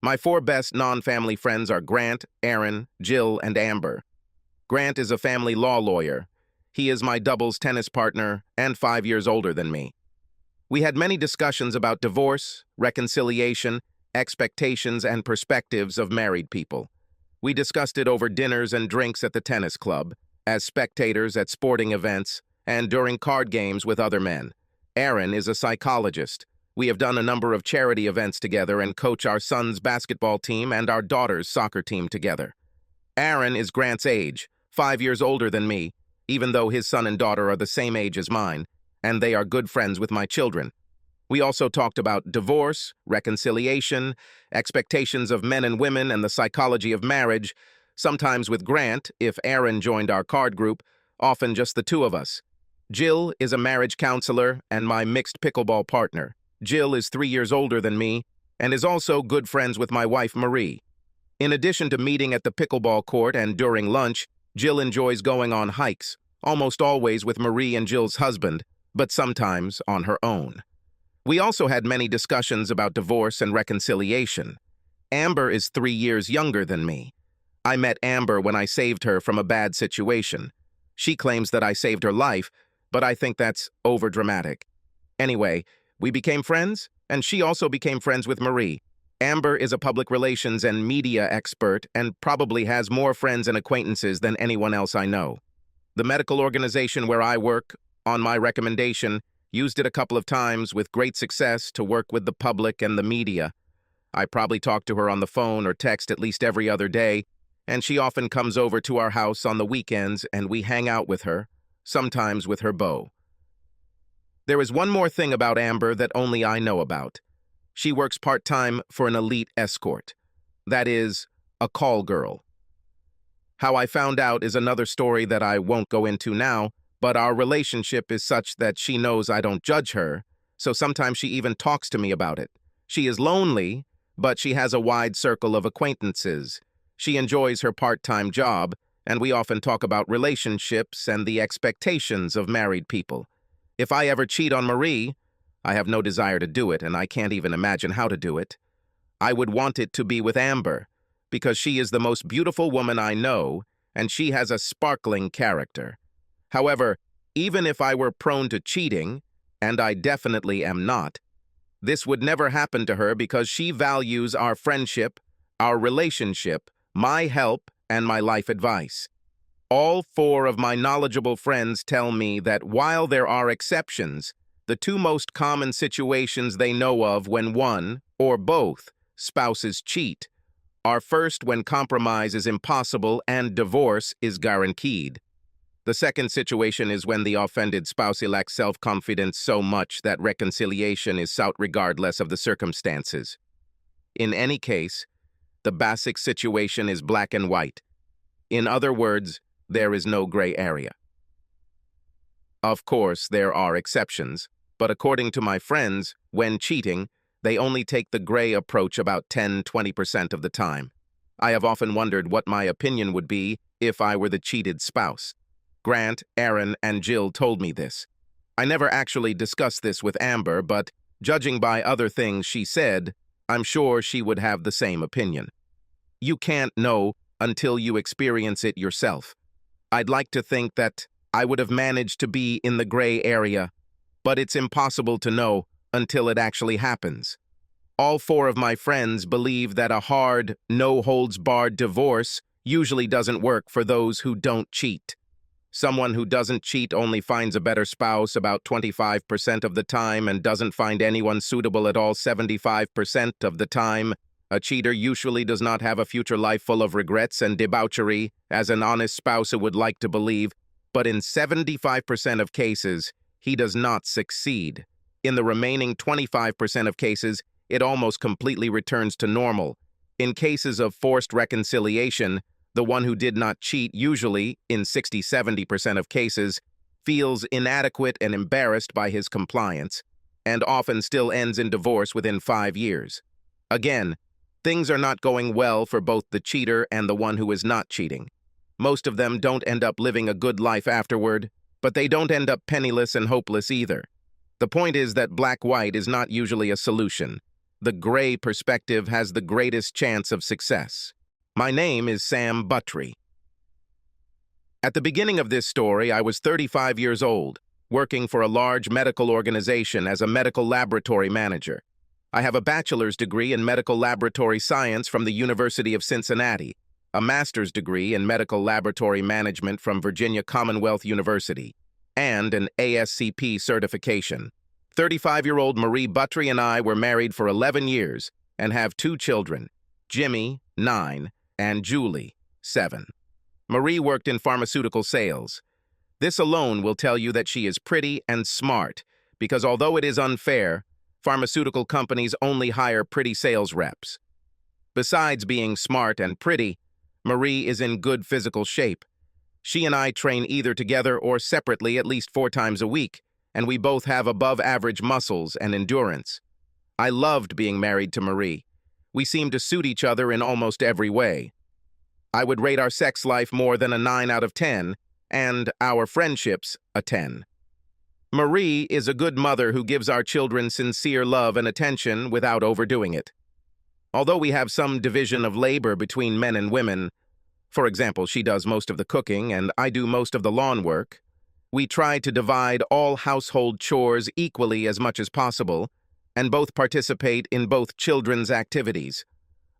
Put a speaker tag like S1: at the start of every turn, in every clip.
S1: My four best non-family friends are Grant, Aaron, Jill, and Amber. Grant is a family law lawyer. He is my doubles tennis partner and 5 years older than me. We had many discussions about divorce, reconciliation, expectations, and perspectives of married people. We discussed it over dinners and drinks at the tennis club, as spectators at sporting events, and during card games with other men. Aaron is a psychologist. We have done a number of charity events together and coach our son's basketball team and our daughter's soccer team together. Aaron is Grant's age, 5 years older than me, even though his son and daughter are the same age as mine, and they are good friends with my children. We also talked about divorce, reconciliation, expectations of men and women, and the psychology of marriage, sometimes with Grant, if Aaron joined our card group, often just the two of us. Jill is a marriage counselor and my mixed pickleball partner. Jill is 3 years older than me and is also good friends with my wife, Marie. In addition to meeting at the pickleball court and during lunch, Jill enjoys going on hikes, almost always with Marie and Jill's husband, but sometimes on her own. We also had many discussions about divorce and reconciliation. Amber is 3 years younger than me. I met Amber when I saved her from a bad situation. She claims that I saved her life, but I think that's overdramatic. Anyway, we became friends, and she also became friends with Marie. Amber is a public relations and media expert and probably has more friends and acquaintances than anyone else I know. The medical organization where I work, on my recommendation, used it a couple of times with great success to work with the public and the media. I probably talk to her on the phone or text at least every other day, and she often comes over to our house on the weekends and we hang out with her, sometimes with her beau. There is one more thing about Amber that only I know about. She works part-time for an elite escort. That is, a call girl. How I found out is another story that I won't go into now, but our relationship is such that she knows I don't judge her, so sometimes she even talks to me about it. She is lonely, but she has a wide circle of acquaintances. She enjoys her part-time job, and we often talk about relationships and the expectations of married people. If I ever cheat on Marie, I have no desire to do it, and I can't even imagine how to do it. I would want it to be with Amber, because she is the most beautiful woman I know, and she has a sparkling character. However, even if I were prone to cheating, and I definitely am not, this would never happen to her because she values our friendship, our relationship, my help, and my life advice. All four of my knowledgeable friends tell me that while there are exceptions, the two most common situations they know of when one, or both, spouses cheat are first when compromise is impossible and divorce is guaranteed. The second situation is when the offended spouse lacks self-confidence so much that reconciliation is sought regardless of the circumstances. In any case, the basic situation is black and white. In other words, there is no gray area. Of course, there are exceptions, but according to my friends, when cheating, they only take the gray approach about 10–20% of the time. I have often wondered what my opinion would be if I were the cheated spouse. Grant, Aaron, and Jill told me this. I never actually discussed this with Amber, but judging by other things she said, I'm sure she would have the same opinion. You can't know until you experience it yourself. I'd like to think that I would have managed to be in the gray area, but it's impossible to know until it actually happens. All four of my friends believe that a hard, no-holds-barred divorce usually doesn't work for those who don't cheat. Someone who doesn't cheat only finds a better spouse about 25% of the time and doesn't find anyone suitable at all 75% of the time. A cheater usually does not have a future life full of regrets and debauchery, as an honest spouse would like to believe, but in 75% of cases, he does not succeed. In the remaining 25% of cases, it almost completely returns to normal. In cases of forced reconciliation, the one who did not cheat usually, in 60–70% of cases, feels inadequate and embarrassed by his compliance, and often still ends in divorce within 5 years. Again, things are not going well for both the cheater and the one who is not cheating. Most of them don't end up living a good life afterward, but they don't end up penniless and hopeless either. The point is that black-white is not usually a solution. the gray perspective has the greatest chance of success. My name is Sam Buttry. At the beginning of this story, I was 35 years old, working for a large medical organization as a medical laboratory manager. I have a bachelor's degree in medical laboratory science from the University of Cincinnati, a master's degree in medical laboratory management from Virginia Commonwealth University, and an ASCP certification. 35-year-old Marie Buttry and I were married for 11 years and have 2 children, Jimmy, 9, and Julie, 7. Marie worked in pharmaceutical sales. This alone will tell you that she is pretty and smart, because although it is unfair, pharmaceutical companies only hire pretty sales reps. Besides being smart and pretty, Marie is in good physical shape. She and I train either together or separately at least 4 times a week, and we both have above-average muscles and endurance. I loved being married to Marie. We seemed to suit each other in almost every way. I would rate our sex life more than a 9 out of 10, and our friendships a 10. Marie is a good mother who gives our children sincere love and attention without overdoing it. Although we have some division of labor between men and women, for example, she does most of the cooking and I do most of the lawn work, we try to divide all household chores equally as much as possible, and both participate in both children's activities.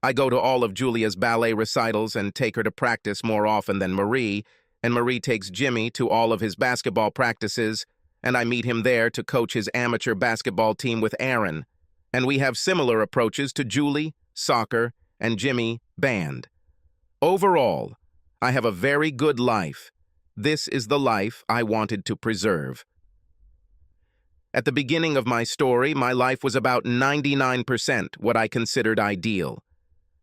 S1: I go to all of Julia's ballet recitals and take her to practice more often than Marie, and Marie takes Jimmy to all of his basketball practices, and I meet him there to coach his amateur basketball team with Aaron. And we have similar approaches to Julie, soccer, and Jimmy, band. Overall, I have a very good life. This is the life I wanted to preserve. At the beginning of my story, my life was about 99% what I considered ideal.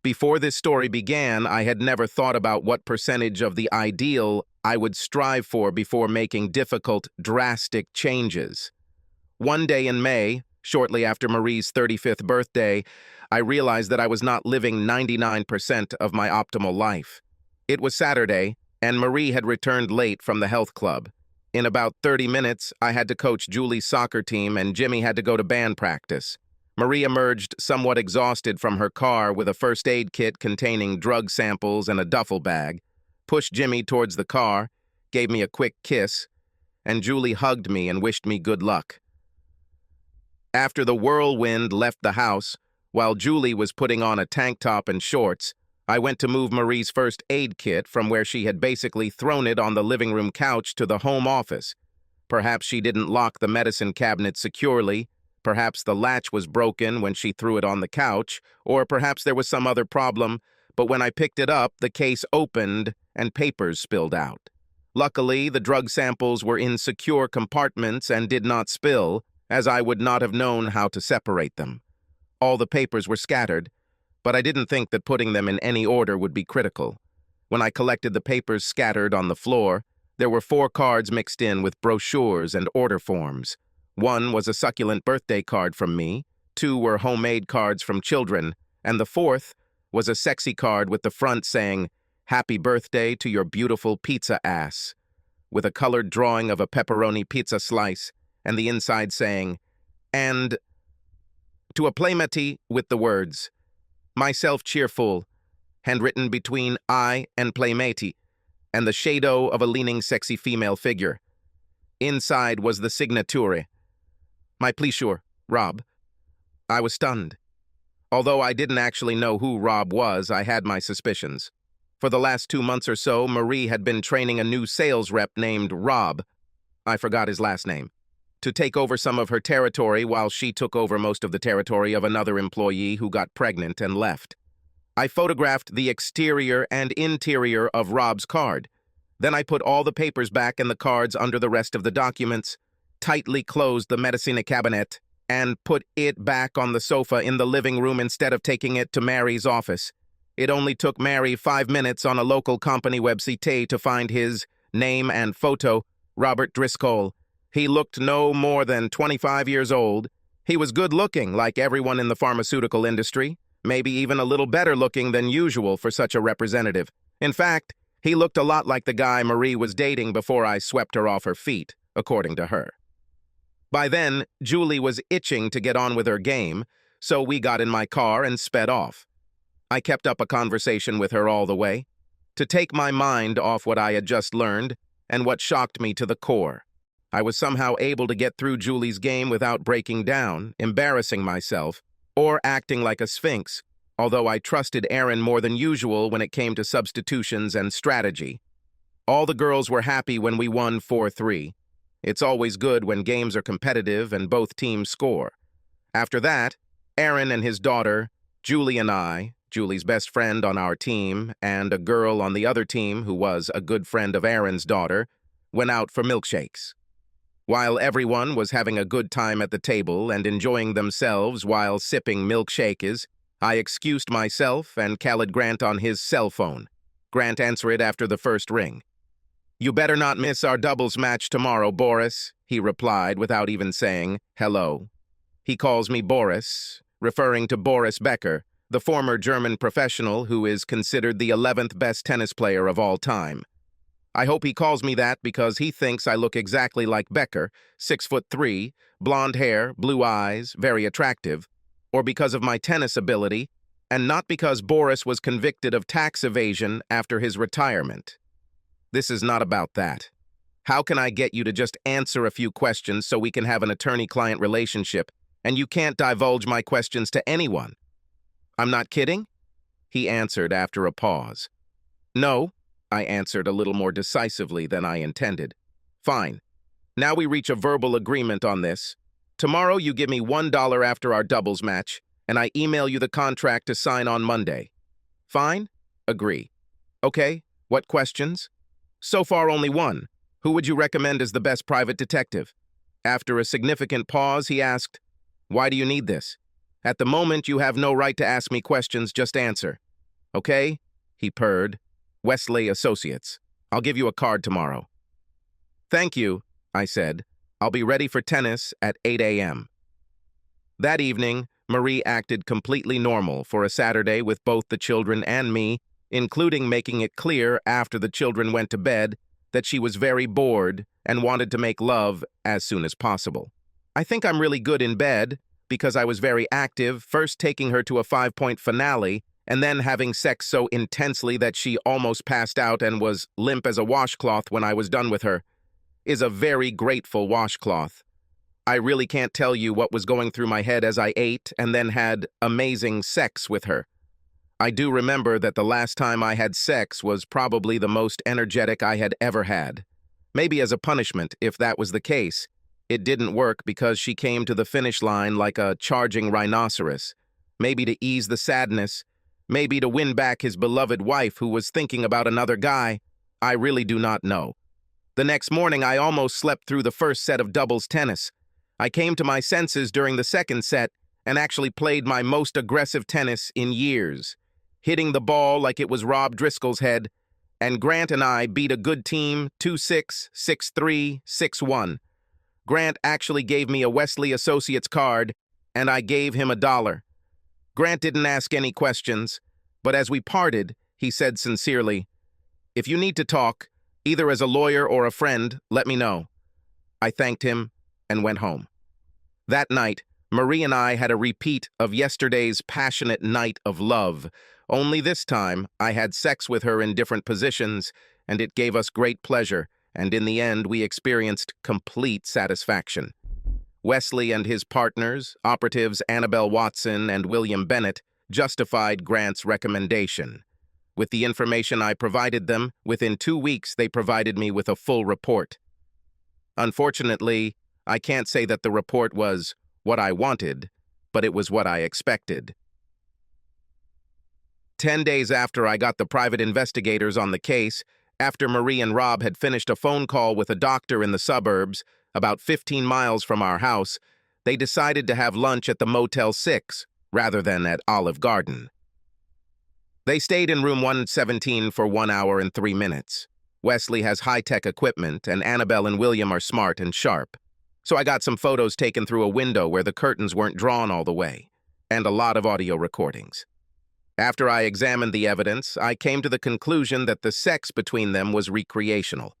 S1: Before this story began, I had never thought about what percentage of the ideal I would strive for before making difficult, drastic changes. One day in May, shortly after Marie's 35th birthday, I realized that I was not living 99% of my optimal life. It was Saturday, and Marie had returned late from the health club. In about 30 minutes, I had to coach Julie's soccer team, and Jimmy had to go to band practice. Marie emerged somewhat exhausted from her car with a first aid kit containing drug samples and a duffel bag, pushed Jimmy towards the car, gave me a quick kiss, and Julie hugged me and wished me good luck. After the whirlwind left the house, while Julie was putting on a tank top and shorts, I went to move Marie's first aid kit from where she had basically thrown it on the living room couch to the home office. Perhaps she didn't lock the medicine cabinet securely, perhaps the latch was broken when she threw it on the couch, or perhaps there was some other problem, but when I picked it up, the case opened and papers spilled out. Luckily, the drug samples were in secure compartments and did not spill, as I would not have known how to separate them. All the papers were scattered, but I didn't think that putting them in any order would be critical. When I collected the papers scattered on the floor, there were 4 cards mixed in with brochures and order forms. 1 was a succulent birthday card from me, 2 were homemade cards from children, and the 4th was a sexy card with the front saying, "Happy birthday to your beautiful pizza ass," with a colored drawing of a pepperoni pizza slice, and the inside saying, "And to a playmate with the words, myself cheerful," handwritten between I and playmate, and the shadow of a leaning sexy female figure. Inside was the signature, "My pleasure, Rob." I was stunned. Although I didn't actually know who Rob was, I had my suspicions. For the last 2 months or so, Marie had been training a new sales rep named Rob, I forgot his last name, to take over some of her territory while she took over most of the territory of another employee who got pregnant and left. I photographed the exterior and interior of Rob's card. Then I put all the papers back and the cards under the rest of the documents, tightly closed the medicina cabinet, and put it back on the sofa in the living room instead of taking it to Mary's office. It only took Mary 5 minutes on a local company website to find his name and photo, Robert Driscoll. He looked no more than 25 years old. He was good-looking, like everyone in the pharmaceutical industry, maybe even a little better looking than usual for such a representative. In fact, he looked a lot like the guy Marie was dating before I swept her off her feet, according to her. By then, Julie was itching to get on with her game, so we got in my car and sped off. I kept up a conversation with her all the way, to take my mind off what I had just learned and what shocked me to the core. I was somehow able to get through Julie's game without breaking down, embarrassing myself, or acting like a sphinx, although I trusted Aaron more than usual when it came to substitutions and strategy. All the girls were happy when we won 4-3. It's always good when games are competitive and both teams score. After that, Aaron and his daughter, Julie and I, Julie's best friend on our team, and a girl on the other team who was a good friend of Aaron's daughter, went out for milkshakes. While everyone was having a good time at the table and enjoying themselves while sipping milkshakes, I excused myself and called Grant on his cell phone. Grant answered it after the first ring. "You better not miss our doubles match tomorrow, Boris," he replied without even saying hello. He calls me Boris, referring to Boris Becker, the former German professional who is considered the 11th best tennis player of all time. I hope he calls me that because he thinks I look exactly like Becker, 6'3", blonde hair, blue eyes, very attractive, or because of my tennis ability, and not because Boris was convicted of tax evasion after his retirement. This is not about that. How can I get you to just answer a few questions so we can have an attorney-client relationship, and you can't divulge my questions to anyone? I'm not kidding? He answered after a pause. No, I answered a little more decisively than I intended. Fine. Now we reach a verbal agreement on this. Tomorrow you give me $1 after our doubles match, and I email you the contract to sign on Monday. Fine? Agree. Okay, what questions? So far only one. Who would you recommend as the best private detective? After a significant pause, he asked, "Why do you need this? At the moment, you have no right to ask me questions, just answer." "Okay," he purred. "Wesley Associates. I'll give you a card tomorrow." "Thank you," I said. "I'll be ready for tennis at 8 a.m. That evening, Marie acted completely normal for a Saturday with both the children and me, including making it clear after the children went to bed that she was very bored and wanted to make love as soon as possible. I think I'm really good in bed because I was very active, first taking her to a 5-point finale and then having sex so intensely that she almost passed out and was limp as a washcloth when I was done with her. Is a very grateful washcloth. I really can't tell you what was going through my head as I ate and then had amazing sex with her. I do remember that the last time I had sex was probably the most energetic I had ever had. Maybe as a punishment, if that was the case. It didn't work because she came to the finish line like a charging rhinoceros. Maybe to ease the sadness. Maybe to win back his beloved wife who was thinking about another guy. I really do not know. The next morning, I almost slept through the first set of doubles tennis. I came to my senses during the second set and actually played my most aggressive tennis in years, hitting the ball like it was Rob Driscoll's head, and Grant and I beat a good team 2-6, 6-3, 6-1. Grant actually gave me a Wesley Associates card, and I gave him $1. Grant didn't ask any questions, but as we parted, he said sincerely, "If you need to talk, either as a lawyer or a friend, let me know." I thanked him and went home. That night, Marie and I had a repeat of yesterday's passionate night of love, only this time I had sex with her in different positions, and it gave us great pleasure, and in the end we experienced complete satisfaction. Wesley and his partners, operatives Annabelle Watson and William Bennett, justified Grant's recommendation. With the information I provided them, within 2 weeks they provided me with a full report. Unfortunately, I can't say that the report was what I wanted, but it was what I expected. 10 days after I got the private investigators on the case, after Marie and Rob had finished a phone call with a doctor in the suburbs, about 15 miles from our house, they decided to have lunch at the Motel 6 rather than at Olive Garden. They stayed in room 117 for 1 hour and 3 minutes. Wesley has high-tech equipment, and Annabelle and William are smart and sharp. So I got some photos taken through a window where the curtains weren't drawn all the way, and a lot of audio recordings. After I examined the evidence, I came to the conclusion that the sex between them was recreational.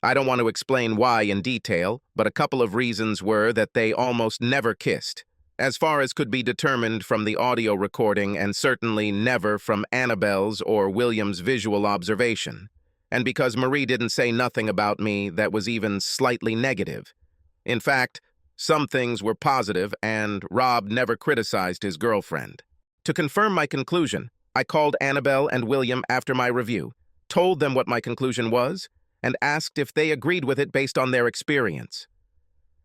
S1: I don't want to explain why in detail, but a couple of reasons were that they almost never kissed, as far as could be determined from the audio recording and certainly never from Annabelle's or William's visual observation, and because Marie didn't say nothing about me that was even slightly negative. In fact, some things were positive, and Rob never criticized his girlfriend. To confirm my conclusion, I called Annabelle and William after my review, told them what my conclusion was, and asked if they agreed with it based on their experience.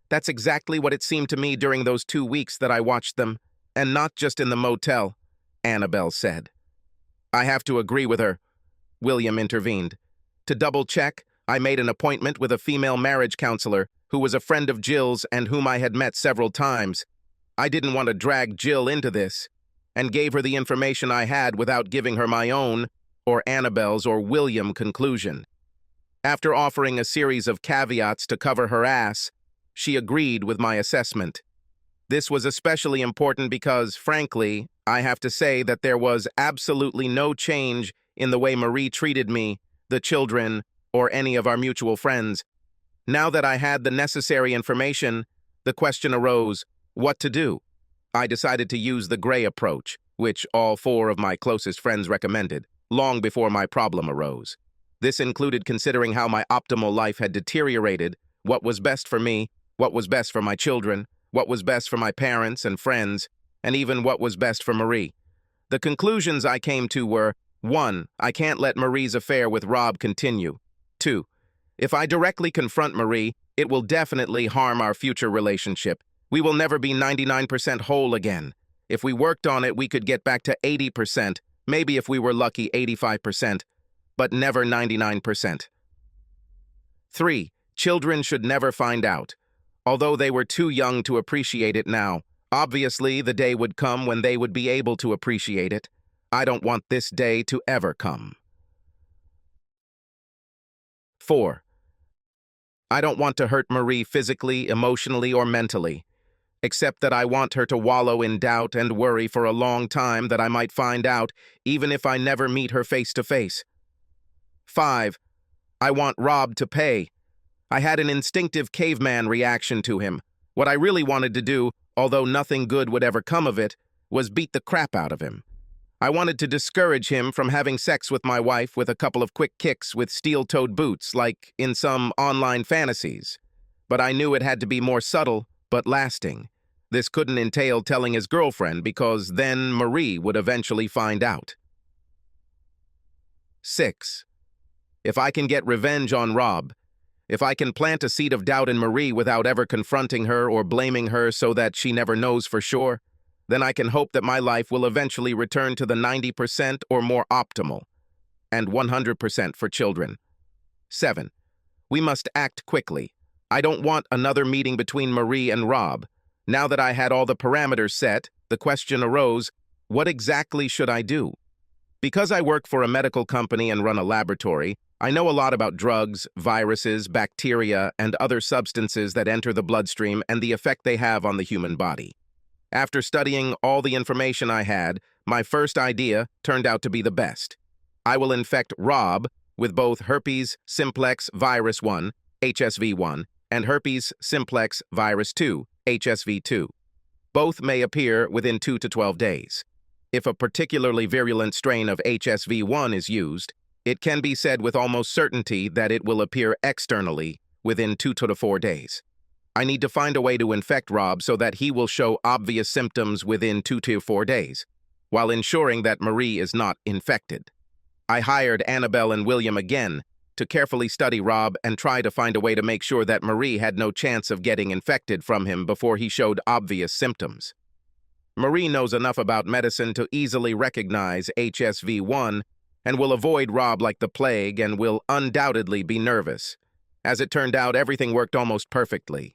S1: That's exactly what it seemed to me during those 2 weeks that I watched them, and not just in the motel, Annabelle said. I have to agree with her, William intervened. To double-check, I made an appointment with a female marriage counselor who was a friend of Jill's and whom I had met several times. I didn't want to drag Jill into this, and gave her the information I had without giving her my own, or Annabelle's or William conclusion. After offering a series of caveats to cover her ass, she agreed with my assessment. This was especially important because, frankly, I have to say that there was absolutely no change in the way Marie treated me, the children, or any of our mutual friends. Now that I had the necessary information, the question arose, what to do? I decided to use the gray approach, which all 4 of my closest friends recommended, long before my problem arose. This included considering how my optimal life had deteriorated, what was best for me, what was best for my children, what was best for my parents and friends, and even what was best for Marie. The conclusions I came to were, 1. I can't let Marie's affair with Rob continue. 2. If I directly confront Marie, it will definitely harm our future relationship. We will never be 99% whole again. If we worked on it, we could get back to 80%, maybe if we were lucky 85%, but never 99%. 3. Children should never find out. Although they were too young to appreciate it now, obviously the day would come when they would be able to appreciate it. I don't want this day to ever come. 4. I don't want to hurt Marie physically, emotionally, or mentally, except that I want her to wallow in doubt and worry for a long time that I might find out, even if I never meet her face to face. 5. I want Rob to pay. I had an instinctive caveman reaction to him. What I really wanted to do, although nothing good would ever come of it, was beat the crap out of him. I wanted to discourage him from having sex with my wife with a couple of quick kicks with steel-toed boots, like in some online fantasies. But I knew it had to be more subtle, but lasting. This couldn't entail telling his girlfriend because then Marie would eventually find out. 6. If I can get revenge on Rob, if I can plant a seed of doubt in Marie without ever confronting her or blaming her so that she never knows for sure, then I can hope that my life will eventually return to the 90% or more optimal, and 100% for children. 7. We must act quickly. I don't want another meeting between Marie and Rob. Now that I had all the parameters set, the question arose, what exactly should I do? Because I work for a medical company and run a laboratory, I know a lot about drugs, viruses, bacteria, and other substances that enter the bloodstream and the effect they have on the human body. After studying all the information I had, my first idea turned out to be the best. I will infect Rob with both herpes simplex virus 1, HSV1, and herpes simplex virus 2, HSV2. Both may appear within 2 to 12 days. If a particularly virulent strain of HSV1 is used, it can be said with almost certainty that it will appear externally within 2 to 4 days. I need to find a way to infect Rob so that he will show obvious symptoms within 2 to 4 days, while ensuring that Marie is not infected. I hired Annabelle and William again to carefully study Rob and try to find a way to make sure that Marie had no chance of getting infected from him before he showed obvious symptoms. Marie knows enough about medicine to easily recognize HSV1 and will avoid Rob like the plague and will undoubtedly be nervous. As it turned out, everything worked almost perfectly.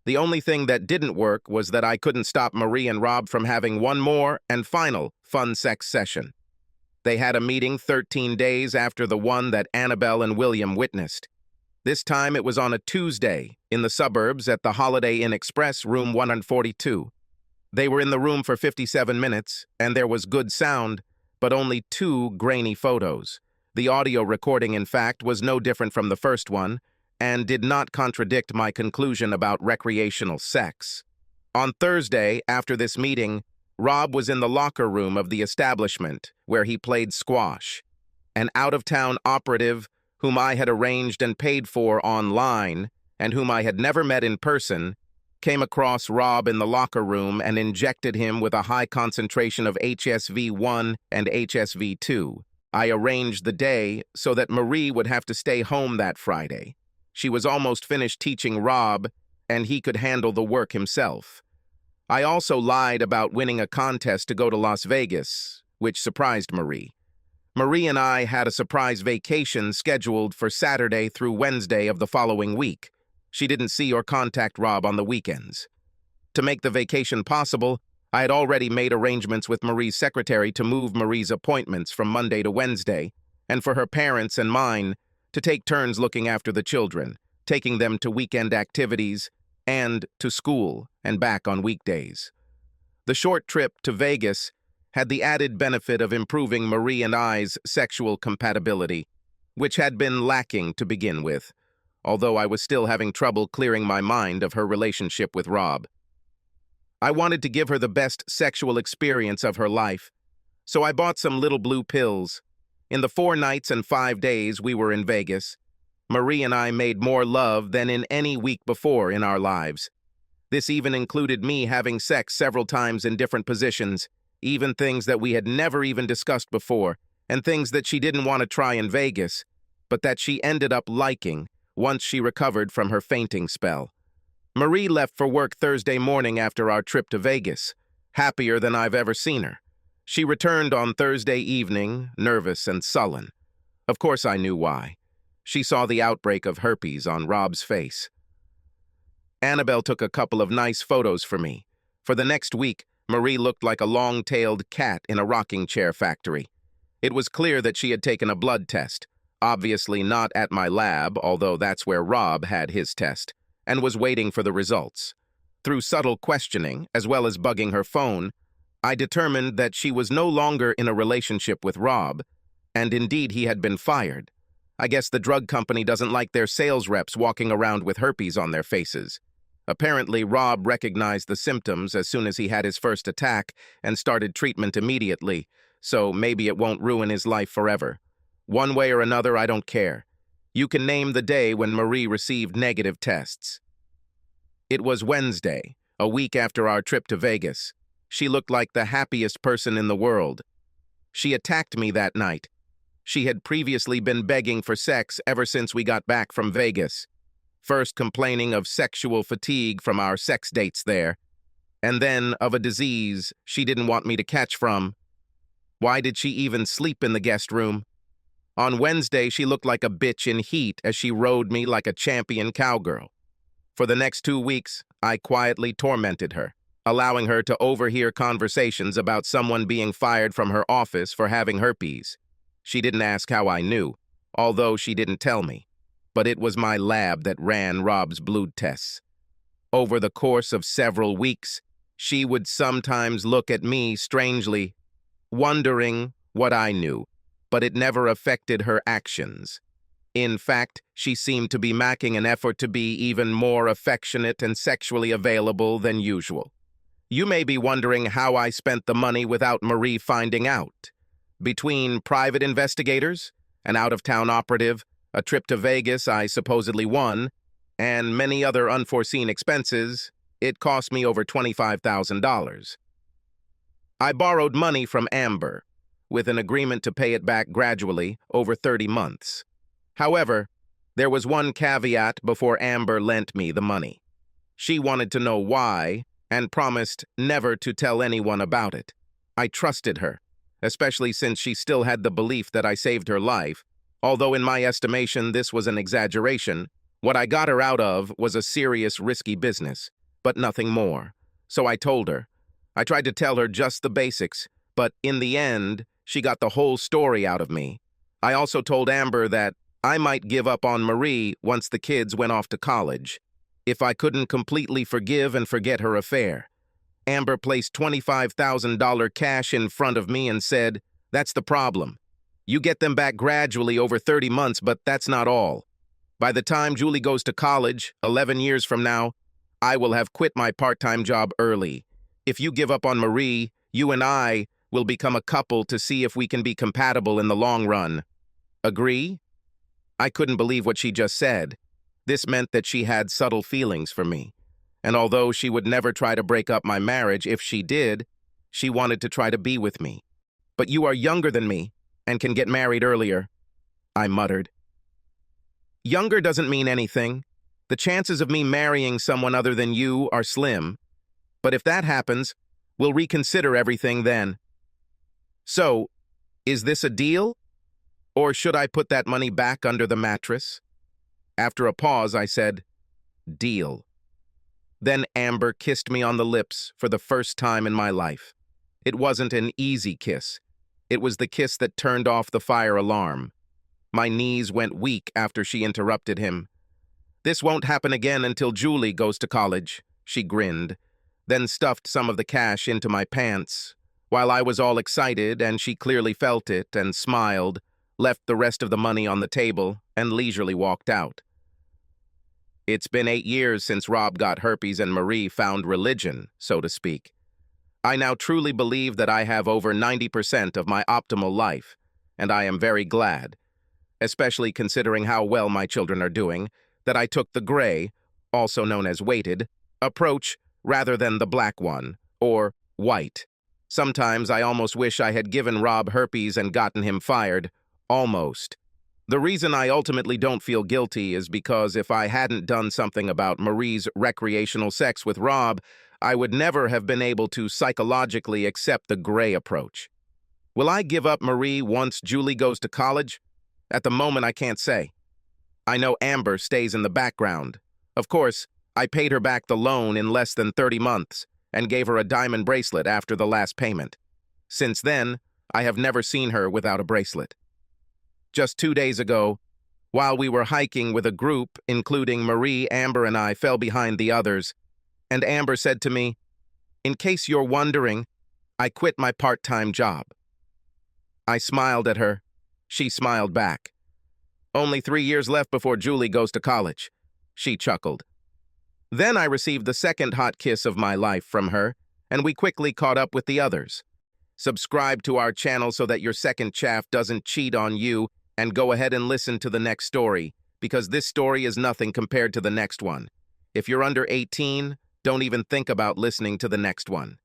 S1: The only thing that didn't work was that I couldn't stop Marie and Rob from having one more and final fun sex session. They had a meeting 13 days after the one that Annabelle and William witnessed. This time it was on a Tuesday in the suburbs at the Holiday Inn Express, room 142. They were in the room for 57 minutes, and there was good sound, but only 2 grainy photos. The audio recording, in fact, was no different from the first one, and did not contradict my conclusion about recreational sex. On Thursday, after this meeting, Rob was in the locker room of the establishment where he played squash. An out-of-town operative whom I had arranged and paid for online and whom I had never met in person came across Rob in the locker room and injected him with a high concentration of HSV-1 and HSV-2. I arranged the day so that Marie would have to stay home that Friday. She was almost finished teaching Rob, and he could handle the work himself. I also lied about winning a contest to go to Las Vegas, which surprised Marie. Marie and I had a surprise vacation scheduled for Saturday through Wednesday of the following week. She didn't see or contact Rob on the weekends. To make the vacation possible, I had already made arrangements with Marie's secretary to move Marie's appointments from Monday to Wednesday, and for her parents and mine to take turns looking after the children, taking them to weekend activities and to school and back on weekdays. The short trip to Vegas had the added benefit of improving Marie and I's sexual compatibility, which had been lacking to begin with, although I was still having trouble clearing my mind of her relationship with Rob. I wanted to give her the best sexual experience of her life, so I bought some little blue pills. In the 4 nights and 5 days we were in Vegas, Marie and I made more love than in any week before in our lives. This even included me having sex several times in different positions, even things that we had never even discussed before, and things that she didn't want to try in Vegas, but that she ended up liking once she recovered from her fainting spell. Marie left for work Thursday morning after our trip to Vegas, happier than I've ever seen her. She returned on Thursday evening, nervous and sullen. Of course I knew why. She saw the outbreak of herpes on Rob's face. Annabelle took a couple of nice photos for me. For the next week, Marie looked like a long-tailed cat in a rocking chair factory. It was clear that she had taken a blood test, obviously not at my lab, although that's where Rob had his test, and was waiting for the results. Through subtle questioning, as well as bugging her phone, I determined that she was no longer in a relationship with Rob, and indeed he had been fired. I guess the drug company doesn't like their sales reps walking around with herpes on their faces. Apparently, Rob recognized the symptoms as soon as he had his first attack and started treatment immediately, so maybe it won't ruin his life forever. One way or another, I don't care. You can name the day when Marie received negative tests. It was Wednesday, a week after our trip to Vegas. She looked like the happiest person in the world. She attacked me that night. She had previously been begging for sex ever since we got back from Vegas, first complaining of sexual fatigue from our sex dates there, and then of a disease she didn't want me to catch from. Why did she even sleep in the guest room? On Wednesday, she looked like a bitch in heat as she rode me like a champion cowgirl. For the next 2 weeks, I quietly tormented her, allowing her to overhear conversations about someone being fired from her office for having herpes. She didn't ask how I knew, although she didn't tell me, but it was my lab that ran Rob's blood tests. Over the course of several weeks, she would sometimes look at me strangely, wondering what I knew, but it never affected her actions. In fact, she seemed to be making an effort to be even more affectionate and sexually available than usual. You may be wondering how I spent the money without Marie finding out. Between private investigators, an out-of-town operative, a trip to Vegas I supposedly won, and many other unforeseen expenses, it cost me over $25,000. I borrowed money from Amber, with an agreement to pay it back gradually over 30 months. However, there was one caveat before Amber lent me the money. She wanted to know why and promised never to tell anyone about it. I trusted her, especially since she still had the belief that I saved her life. Although in my estimation this was an exaggeration, what I got her out of was a serious, risky business, but nothing more. So I told her. I tried to tell her just the basics, but in the end, she got the whole story out of me. I also told Amber that I might give up on Marie once the kids went off to college, if I couldn't completely forgive and forget her affair. Amber placed $25,000 cash in front of me and said, "That's the problem. You get them back gradually over 30 months, but that's not all. By the time Julie goes to college, 11 years from now, I will have quit my part-time job early. If you give up on Marie, you and I will become a couple to see if we can be compatible in the long run. Agree? I couldn't believe what she just said. This meant that she had subtle feelings for me. And although she would never try to break up my marriage, if she did, she wanted to try to be with me. But you are younger than me and can get married earlier, I muttered. Younger doesn't mean anything. The chances of me marrying someone other than you are slim. But if that happens, we'll reconsider everything then. So, is this a deal? Or should I put that money back under the mattress? After a pause, I said, deal. Then Amber kissed me on the lips for the first time in my life. It wasn't an easy kiss. It was the kiss that turned off the fire alarm. My knees went weak after she interrupted him. This won't happen again until Julie goes to college, she grinned, then stuffed some of the cash into my pants. While I was all excited and she clearly felt it and smiled, left the rest of the money on the table and leisurely walked out. It's been 8 years since Rob got herpes and Marie found religion, so to speak. I now truly believe that I have over 90% of my optimal life, and I am very glad, especially considering how well my children are doing, that I took the gray, also known as weighted, approach rather than the black one, or white. Sometimes I almost wish I had given Rob herpes and gotten him fired. Almost. The reason I ultimately don't feel guilty is because if I hadn't done something about Marie's recreational sex with Rob, I would never have been able to psychologically accept the gray approach. Will I give up Marie once Julie goes to college? At the moment, I can't say. I know Amber stays in the background. Of course, I paid her back the loan in less than 30 months and gave her a diamond bracelet after the last payment. Since then, I have never seen her without a bracelet. Just 2 days ago, while we were hiking with a group, including Marie, Amber, and I fell behind the others, and Amber said to me, "In case you're wondering, I quit my part-time job." I smiled at her. She smiled back. "Only 3 years left before Julie goes to college," she chuckled. Then I received the second hot kiss of my life from her, and we quickly caught up with the others. Subscribe to our channel so that your second chaff doesn't cheat on you, and go ahead and listen to the next story, because this story is nothing compared to the next one. If you're under 18, don't even think about listening to the next one.